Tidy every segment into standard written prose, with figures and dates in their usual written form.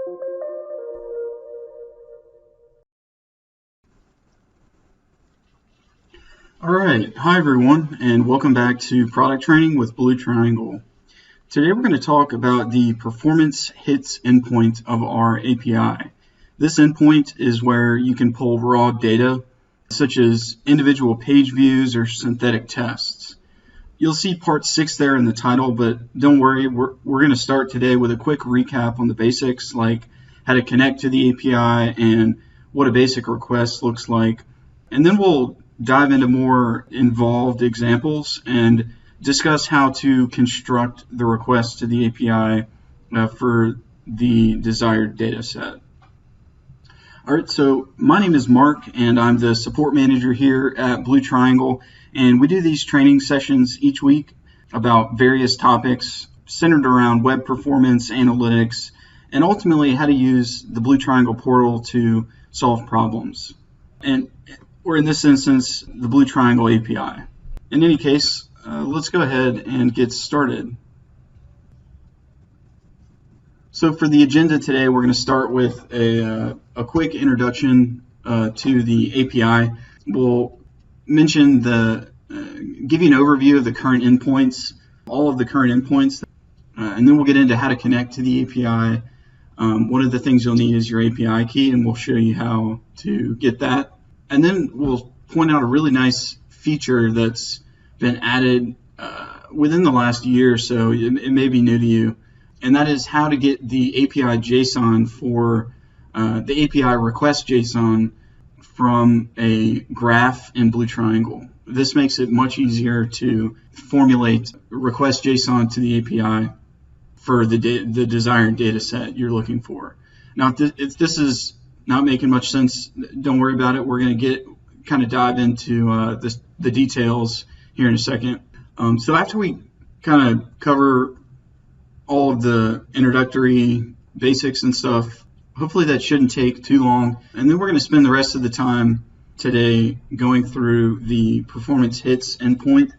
All right, hi everyone, and welcome back to Product Training with Blue Triangle. Today we're going to talk about the performance hits endpoint of our API. This endpoint is where you can pull raw data, such as individual page views or synthetic tests. You'll see part 6 there in the title, but don't worry, we're going to start today with a quick recap on the basics, like how to connect to the API and what a basic request looks like. And then we'll dive into more involved examples and discuss how to construct the request to the API for the desired data set. All right, so my name is Mark, and I'm the support manager here at Blue Triangle, and we do these training sessions each week about various topics centered around web performance, analytics, and ultimately how to use the Blue Triangle portal to solve problems. Or in this instance, the Blue Triangle API. In any case, let's go ahead and get started. So for the agenda today, we're going to start with a quick introduction to the API. We'll mention give you an overview of the current endpoints, all of the current endpoints, and then we'll get into how to connect to the API. One of the things you'll need is your API key, and we'll show you how to get that. And then we'll point out a really nice feature that's been added within the last year or so. It may be new to you, and that is how to get the API JSON for the API request JSON from a graph in Blue Triangle. This makes it much easier to formulate request JSON to the API for the desired data set you're looking for. Now, if this is not making much sense, don't worry about it. We're going to kind of dive into the details here in a second. So after we kind of cover all of the introductory basics and stuff, hopefully that shouldn't take too long. And then we're going to spend the rest of the time today going through the performance hits endpoint.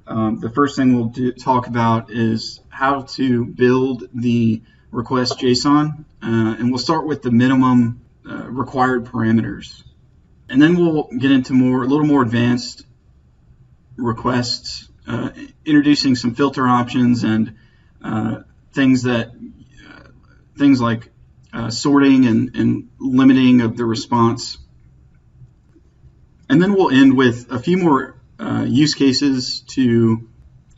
The first thing we'll talk about is how to build the request JSON, and we'll start with the minimum required parameters, and then we'll get into a little more advanced requests, introducing some filter options and things like sorting and limiting of the response, and then we'll end with a few more use cases to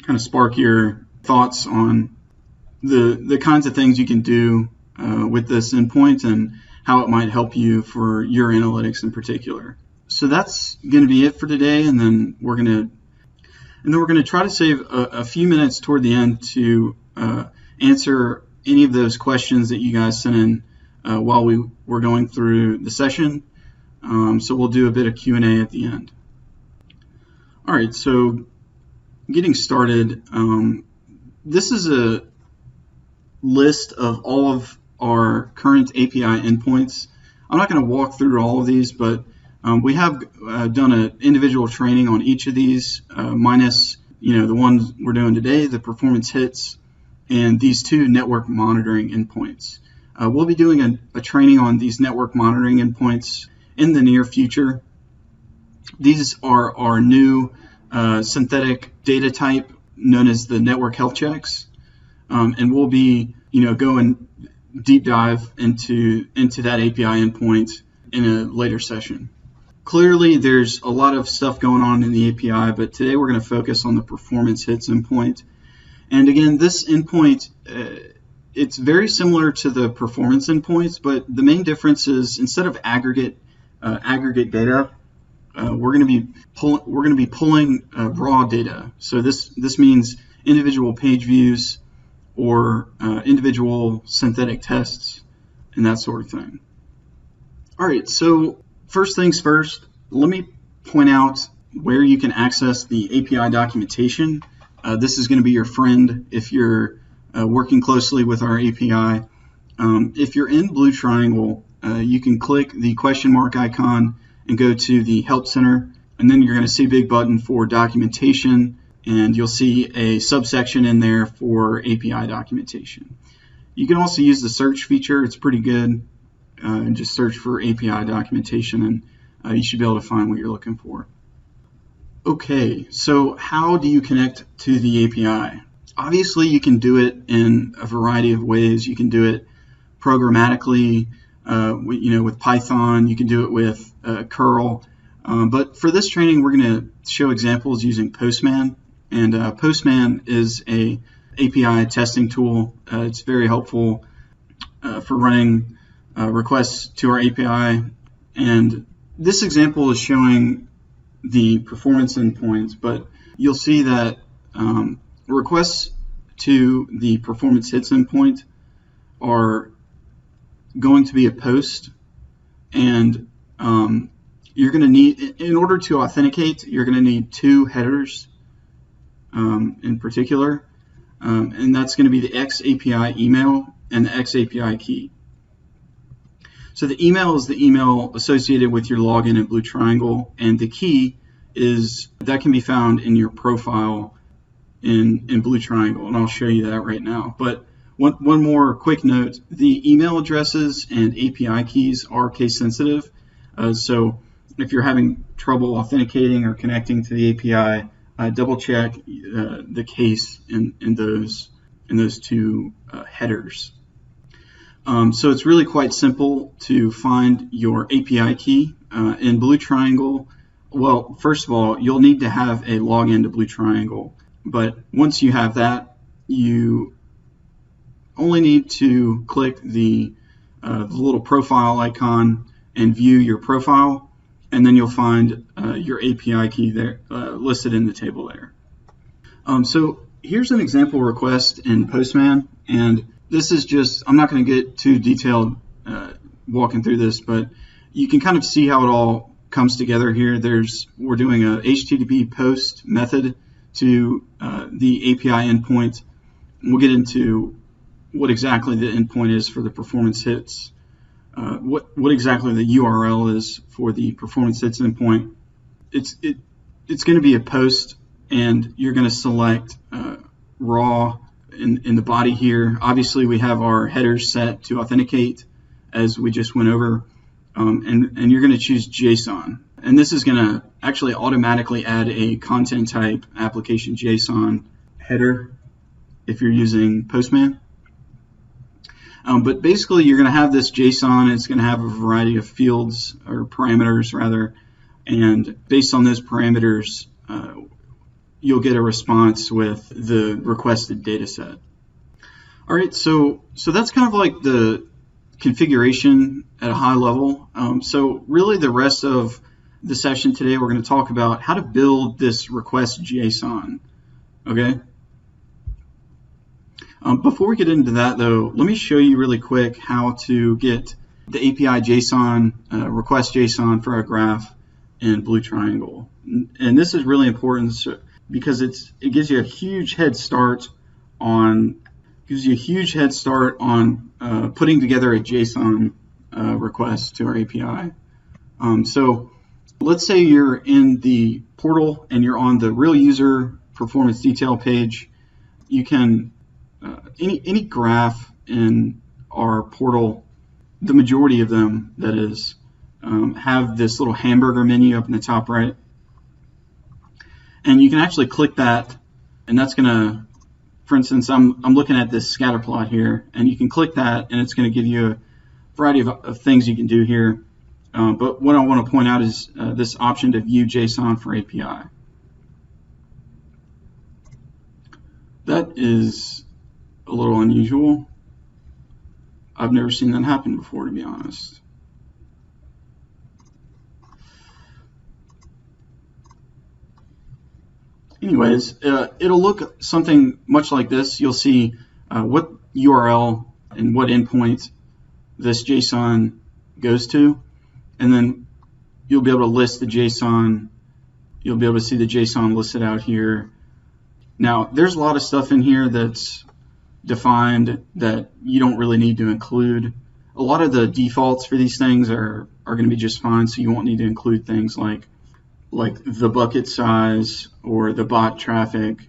kind of spark your thoughts on the kinds of things you can do with this endpoint and how it might help you for your analytics in particular. So that's going to be it for today, and then we're going to try to save a few minutes toward the end to answer any of those questions that you guys sent in while we were going through the session. So we'll do a bit of Q&A at the end. All right, so getting started, this is a list of all of our current API endpoints. I'm not going to walk through all of these, but we have done an individual training on each of these, minus the ones we're doing today, the performance hits, and these two network monitoring endpoints. We'll be doing a training on these network monitoring endpoints in the near future. These are our new synthetic data type known as the network health checks, and we'll be going deep dive into that API endpoint in a later session. Clearly, there's a lot of stuff going on in the API, but today we're going to focus on the performance hits endpoint. And again, this endpoint, it's very similar to the performance endpoints, but the main difference is instead of aggregate data, we're going to be pulling raw data. So this means individual page views or individual synthetic tests and that sort of thing. All right, so first things first, let me point out where you can access the API documentation. This is going to be your friend if you're working closely with our API. If you're in Blue Triangle, you can click the question mark icon and go to the Help Center, and then you're going to see a big button for documentation, and you'll see a subsection in there for API documentation. You can also use the search feature. It's pretty good. And just search for API documentation, and you should be able to find what you're looking for. Okay, so how do you connect to the API? Obviously, you can do it in a variety of ways. You can do it programmatically, with Python. You can do it with curl. But for this training, we're going to show examples using Postman. And Postman is a API testing tool. It's very helpful for running requests to our API. And this example is showing the performance endpoints, but you'll see that requests to the performance hits endpoint are going to be a post, and you're going to need, in order to authenticate, you're going to need two headers in particular, and that's going to be the XAPI email and the XAPI key. So the email is the email associated with your login in Blue Triangle, and the key is that can be found in your profile in Blue Triangle, and I'll show you that right now. But one more quick note: the email addresses and API keys are case sensitive. So if you're having trouble authenticating or connecting to the API, double check the case in those two headers. So it's really quite simple to find your API key in Blue Triangle. Well, first of all, you'll need to have a login to Blue Triangle, but once you have that, you only need to click the little profile icon and view your profile, and then you'll find your API key there listed in the table there. So here's an example request in Postman, and this is just, I'm not going to get too detailed walking through this, but you can kind of see how it all comes together here. We're doing a HTTP post method to the API endpoint. We'll get into what exactly the endpoint is for the performance hits, what exactly the URL is for the performance hits endpoint. It's going to be a post, and you're going to select raw in the body here. Obviously, we have our headers set to authenticate, as we just went over, and you're going to choose JSON. And this is going to actually automatically add a content type application JSON header if you're using Postman. But basically, you're going to have this JSON, and it's going to have a variety of fields, or parameters rather, and based on those parameters, you'll get a response with the requested data set. All right, so that's kind of like the configuration at a high level. So really the rest of the session today, we're going to talk about how to build this request JSON, okay? Before we get into that though, let me show you really quick how to get the API JSON, request JSON for a graph in Blue Triangle. And this is really important because it gives you a huge head start on putting together a JSON request to our API. So let's say you're in the portal and you're on the real user performance detail page. You can any graph in our portal, the majority of them, that is, have this little hamburger menu up in the top right. And you can actually click that, and that's going to, for instance, I'm looking at this scatter plot here, and you can click that, and it's going to give you a variety of things you can do here. But what I want to point out is this option to view JSON for API. That is a little unusual. I've never seen that happen before, to be honest. Anyways, it'll look something much like this. You'll see what URL and what endpoint this JSON goes to, and then you'll be able to list the JSON. You'll be able to see the JSON listed out here. Now, there's a lot of stuff in here that's defined that you don't really need to include. A lot of the defaults for these things are going to be just fine, so you won't need to include things like the bucket size or the bot traffic,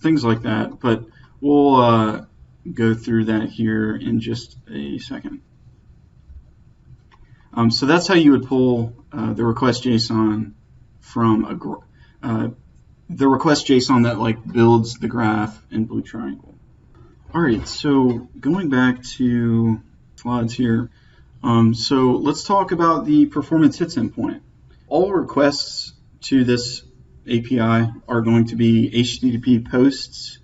things like that. But we'll go through that here in just a second. So that's how you would pull the request JSON from the request JSON that like builds the graph in Blue Triangle. All right, so going back to slides here. So let's talk about the performance hits endpoint. All requests to this API are going to be HTTP posts,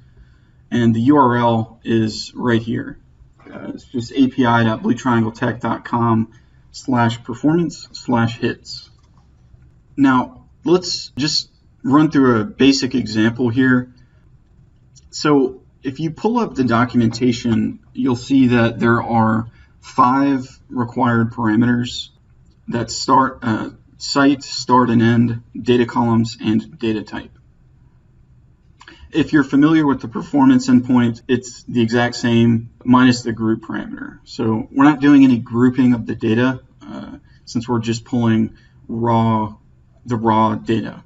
and the URL is right here. It's just api.bluetriangletech.com/performance/hits. Now, let's just run through a basic example here. So if you pull up the documentation, you'll see that there are 5 required parameters that start site, start and end, data columns, and data type. If you're familiar with the performance endpoint, it's the exact same minus the group parameter. So we're not doing any grouping of the data since we're just pulling the raw data.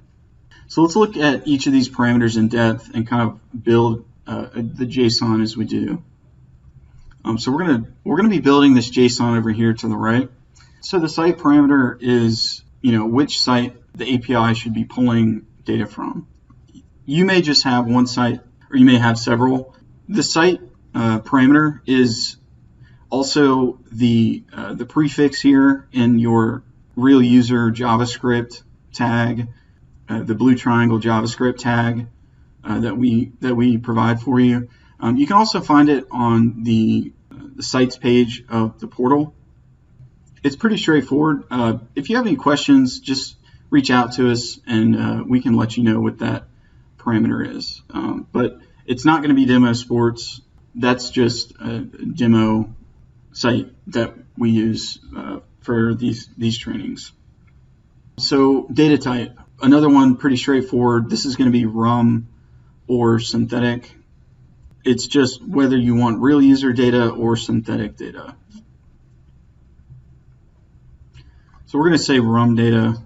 So let's look at each of these parameters in depth and kind of build the JSON as we do. So we're gonna be building this JSON over here to the right. So the site parameter is which site the API should be pulling data from. You may just have one site, or you may have several. The site parameter is also the prefix here in your real user JavaScript tag, the Blue Triangle JavaScript tag that we provide for you. You can also find it on the sites page of the portal. It's pretty straightforward. If you have any questions, just reach out to us and we can let you know what that parameter is. But it's not going to be demo sports. That's just a demo site that we use for these trainings. So data type, another one pretty straightforward. This is going to be RUM or synthetic. It's just whether you want real user data or synthetic data. So we're going to say RUM data.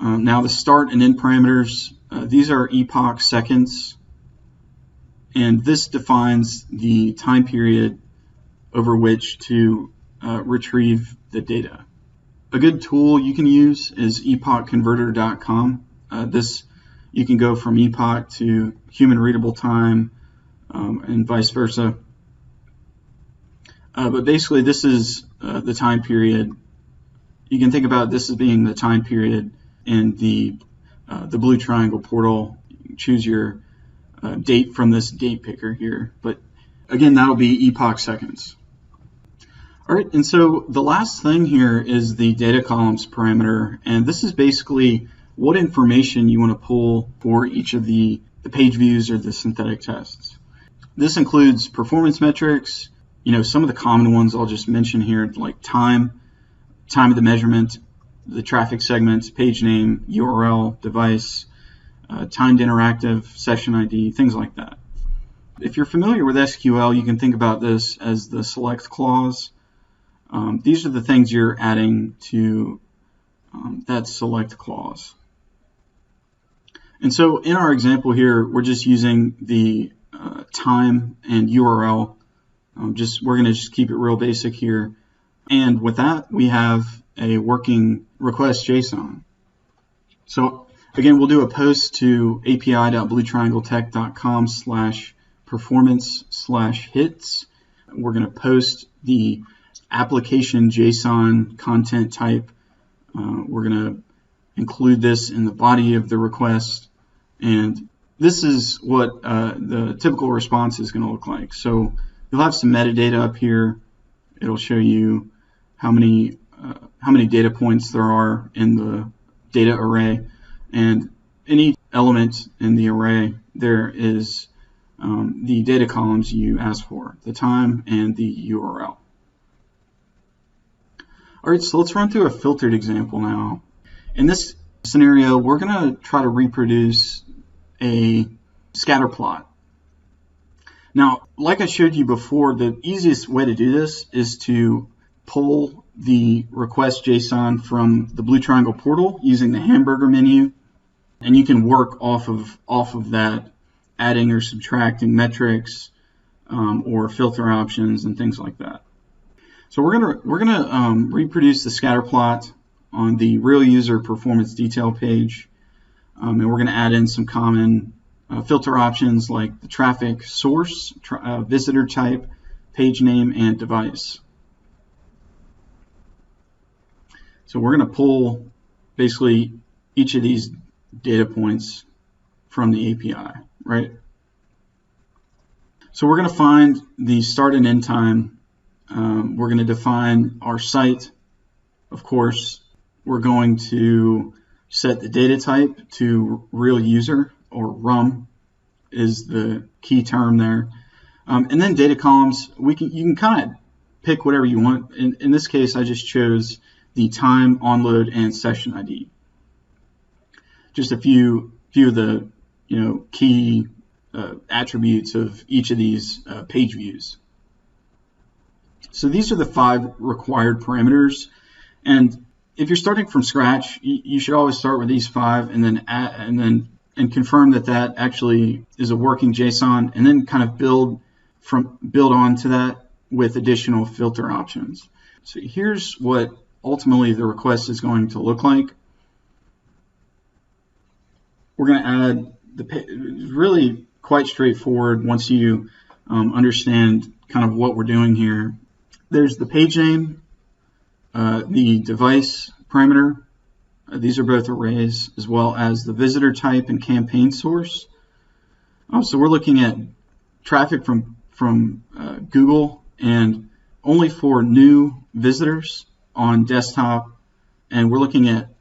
Now the start and end parameters, these are epoch seconds, and this defines the time period over which to retrieve the data. A good tool you can use is epochconverter.com. This you can go from epoch to human readable time and vice versa. But basically this is the time period. You can think about this as being the time period in the Blue Triangle portal. You choose your date from this date picker here, but again, that'll be epoch seconds. All right, and so the last thing here is the data columns parameter, and this is basically what information you want to pull for each of the page views or the synthetic tests. This includes performance metrics, some of the common ones I'll just mention here, like time of the measurement, the traffic segments, page name, URL, device, timed interactive, session ID, things like that. If you're familiar with SQL, you can think about this as the select clause. These are the things you're adding to that select clause. And so in our example here, we're just using the time and URL. We're going to just keep it real basic here. And with that, we have a working request JSON. So again, we'll do a post to api.bluetriangletech.com/performance/hits. We're going to post the application JSON content type. We're going to include this in the body of the request. And this is what the typical response is going to look like. So you'll have some metadata up here. It'll show you how many data points there are in the data array, and any element in the array there is the data columns you asked for, the time and the URL. All right, so let's run through a filtered example now. In this scenario, we're going to try to reproduce a scatter plot. Now, like I showed you before, the easiest way to do this is to pull the request JSON from the Blue Triangle portal using the hamburger menu, and you can work off of that, adding or subtracting metrics, or filter options and things like that. So we're gonna reproduce the scatter plot on the real user performance detail page, and we're gonna add in some common filter options like the traffic source, visitor type, page name, and device. So we're gonna pull basically each of these data points from the API, right? So we're gonna find the start and end time. We're going to define our site. Of course, we're going to set the data type to real user, or RUM is the key term there. And then data columns, you can kind of pick whatever you want. In this case, I just chose the time, onload, and session ID. Just a few of the key attributes of each of these page views. So these are the 5 required parameters, and if you're starting from scratch, you should always start with these 5, and then confirm that actually is a working JSON, and then kind of build onto that with additional filter options. So here's what ultimately the request is going to look like. We're going to add really quite straightforward once you understand kind of what we're doing here. There's the page name, the device parameter. These are both arrays, as well as the visitor type and campaign source. So we're looking at traffic from Google, and only for new visitors on desktop, and we're looking at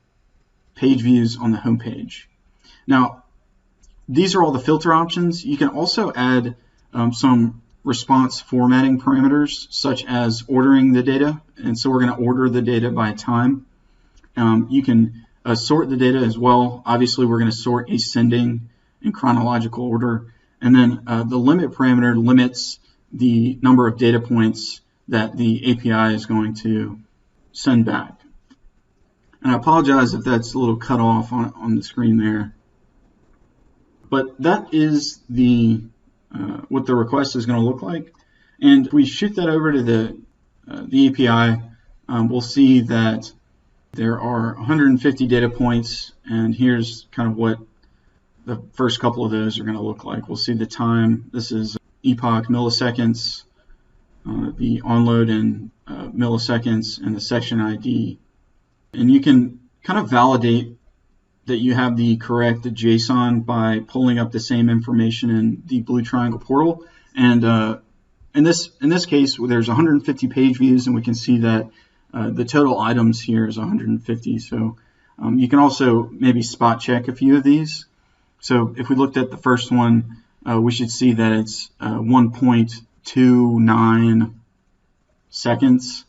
page views on the home page. Now, these are all the filter options. You can also add some response formatting parameters, such as ordering the data, and so we're going to order the data by time. You can sort the data as well. Obviously, we're going to sort ascending in chronological order, and then the limit parameter limits the number of data points that the API is going to send back. And I apologize if that's a little cut off on the screen there, but that is what the request is going to look like. And if we shoot that over to the API, we'll see that there are 150 data points, and here's kind of what the first couple of those are going to look like. We'll see the time. This is epoch milliseconds, the onload in milliseconds, and the session ID. And you can kind of validate that you have the correct JSON by pulling up the same information in the Blue Triangle portal. And in this case, there's 150 page views, and we can see that the total items here is 150. So you can also maybe spot check a few of these. So if we looked at the first one, we should see that it's 1.29 seconds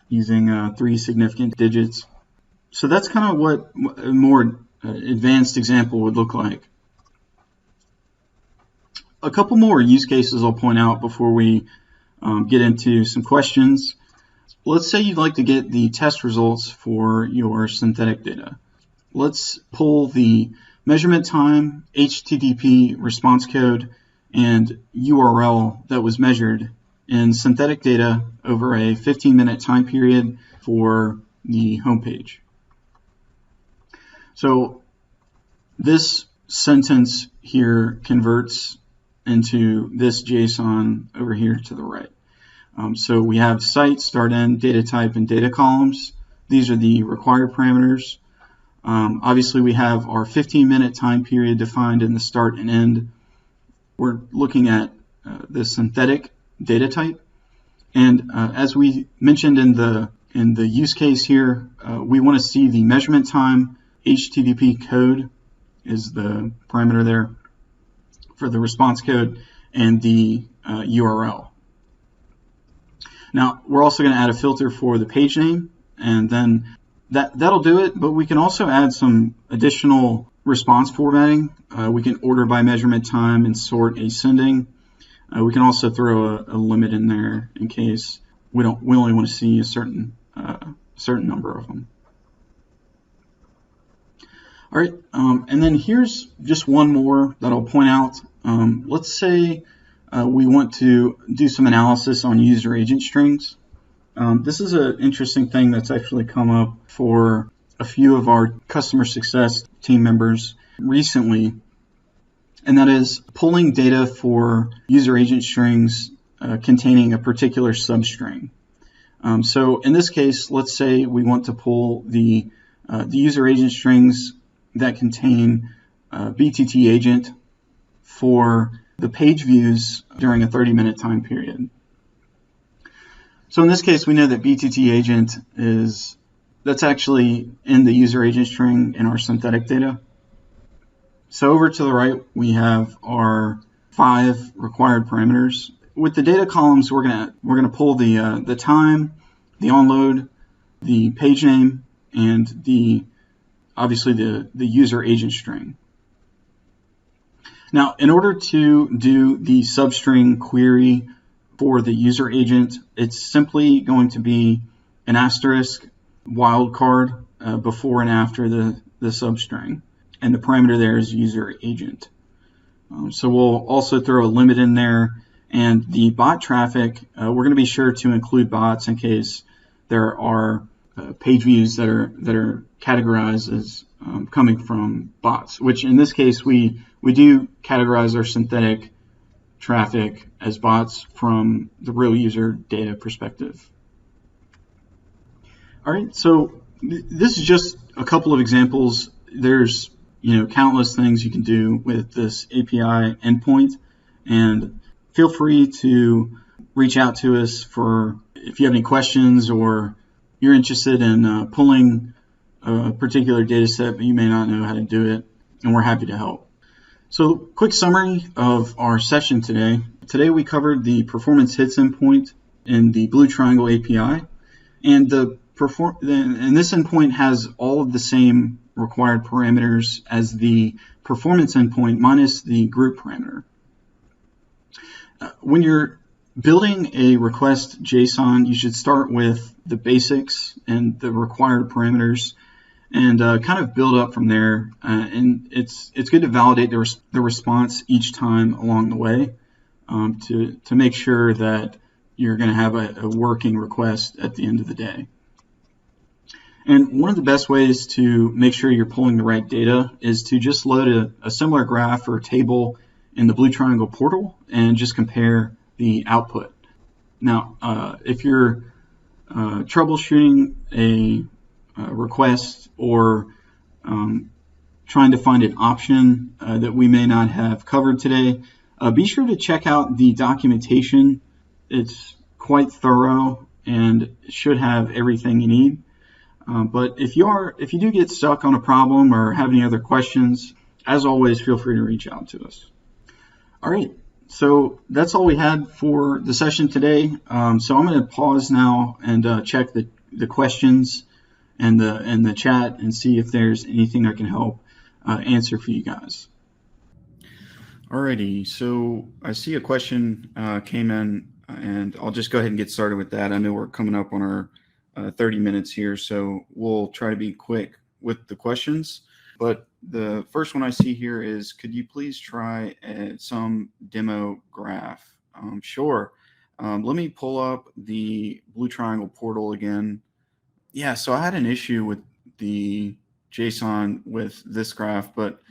using 3 significant digits. So that's kind of what a more advanced example would look like. A couple more use cases I'll point out before we get into some questions. Let's say you'd like to get the test results for your synthetic data. Let's pull the measurement time, HTTP response code, and URL that was measured in synthetic data over a 15-minute time period for the homepage. So this sentence here converts into this JSON over here to the right. So we have site, start, end, data type, and data columns. These are the required parameters. Obviously, we have our 15-minute time period defined in the start and end. We're looking at the synthetic data type. And as we mentioned in the use case here, we want to see the measurement time. HTTP code is the parameter there for the response code, and the URL. Now, we're also going to add a filter for the page name, and then that'll do it, but we can also add some additional response formatting. We can order by measurement time and sort ascending. We can also throw a limit in there in case we only want to see a certain number of them. All right, and then here's just one more that I'll point out. Let's say we want to do some analysis on user agent strings. This is an interesting thing that's actually come up for a few of our customer success team members recently, and that is pulling data for user agent strings containing a particular substring. So in this case, let's say we want to pull the user agent strings that contain BTT agent for the page views during a 30-minute time period. So in this case, we know that BTT agent that's actually in the user agent string in our synthetic data. So over to the right, we have our 5 required parameters. With the data columns, we're gonna pull the time, the onload, the page name, and obviously the user agent string. Now, in order to do the substring query for the user agent, it's simply going to be an asterisk wildcard before and after the substring, and the parameter there is user agent. So we'll also throw a limit in there, and the bot traffic, we're going to be sure to include bots in case there are page views that are categorized as coming from bots, which in this case we do categorize our synthetic traffic as bots from the real user data perspective. All right, so this is just a couple of examples. There's countless things you can do with this API endpoint, and feel free to reach out to us if you have any questions or you're interested in pulling a particular data set but you may not know how to do it, and we're happy to help. So quick summary of our session today. Today we covered the performance hits endpoint in the Blue Triangle API, and this endpoint has all of the same required parameters as the performance endpoint minus the group parameter. When you're building a request JSON, you should start with the basics and the required parameters and kind of build up from there. And it's good to validate the response each time along the way to make sure that you're going to have a working request at the end of the day. And one of the best ways to make sure you're pulling the right data is to just load a similar graph or table in the Blue Triangle portal and just compare the output. Now, if you're troubleshooting a request or trying to find an option that we may not have covered today, be sure to check out the documentation. It's quite thorough and should have everything you need. But if you do get stuck on a problem or have any other questions, as always, feel free to reach out to us. All right, so that's all we had for the session today. So I'm going to pause now and check the questions and the chat and see if there's anything I can help answer for you guys. Alrighty, so I see a question came in, and I'll just go ahead and get started with that. I know we're coming up on our 30 minutes here, so we'll try to be quick with the questions. But the first one I see here is, could you please try some demo graph? Sure. Let me pull up the Blue Triangle portal again. Yeah, so I had an issue with the JSON with this graph, but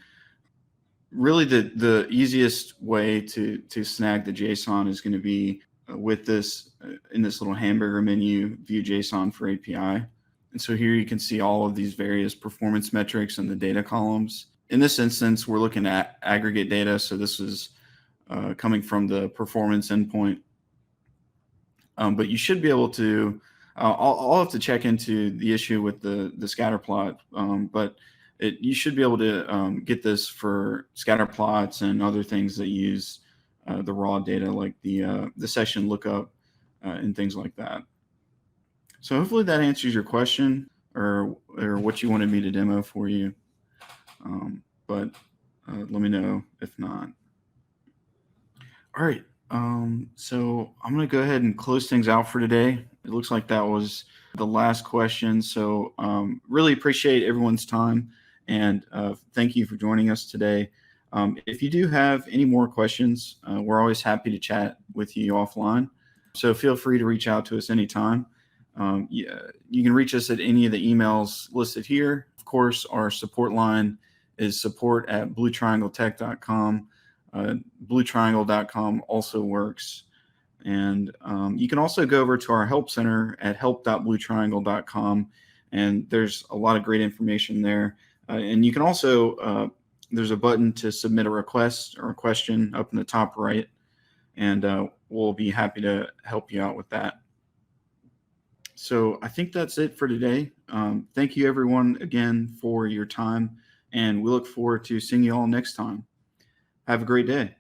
really the easiest way to snag the JSON is going to be with this in this little hamburger menu, view JSON for API. And so here you can see all of these various performance metrics in the data columns. In this instance, we're looking at aggregate data. So this is coming from the performance endpoint. But you should be able to, I'll have to check into the issue with the scatter plot, but you should be able to get this for scatter plots and other things that use the raw data, like the session lookup and things like that. So hopefully that answers your question or what you wanted me to demo for you. But let me know if not. All right. So I'm going to go ahead and close things out for today. It looks like that was the last question. So really appreciate everyone's time, and thank you for joining us today. If you do have any more questions, we're always happy to chat with you offline. So feel free to reach out to us anytime. You can reach us at any of the emails listed here. Of course, our support line is support@bluetriangletech.com. Bluetriangle.com also works. And you can also go over to our help center at help.bluetriangle.com. And there's a lot of great information there. And you can also, there's a button to submit a request or a question up in the top right. And we'll be happy to help you out with that. So I think that's it for today. Thank you, everyone, again, for your time. And we look forward to seeing you all next time. Have a great day.